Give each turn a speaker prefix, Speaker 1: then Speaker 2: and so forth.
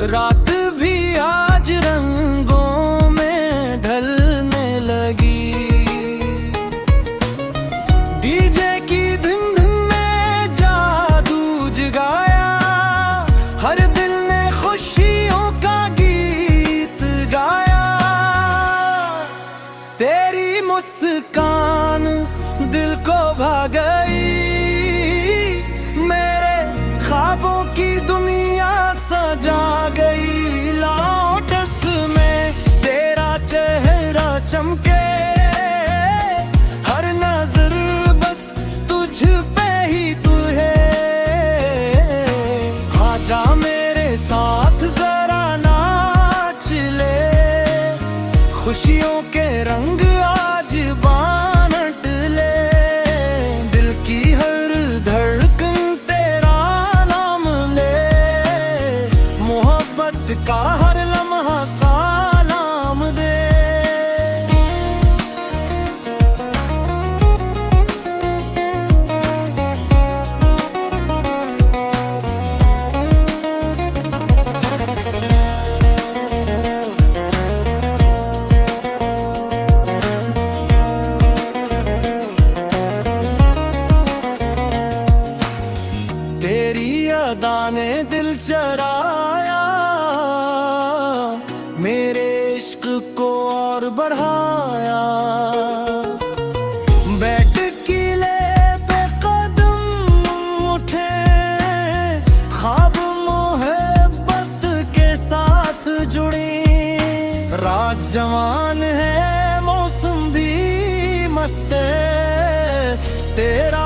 Speaker 1: रात भी आज रंगों में ढलने लगी। डीजे की धुन में जादू जगाया, हर दिल ने खुशियों का गीत गाया। तेरी मुस्कान दिल को भा गई, मेरे ख्वाबों की दुनिया सजा गई। लौटस में तेरा चेहरा चमके, हर नजर बस तुझ पे ही तू है। आजा मेरे साथ जरा नाच ले, खुशियों के रंग आज बांट ले। दिल की हर धड़कन तेरा नाम ले, मोहब्बत का हर लम्हा सलाम दे। तेरी अदा ने दिल चराया, मेरे इश्क को और बढ़ाया। बैठ किले पे कदम उठे, ख्वाब मोहब्बत के साथ जुड़ी। रात जवान है, मौसम भी मस्त है, तेरा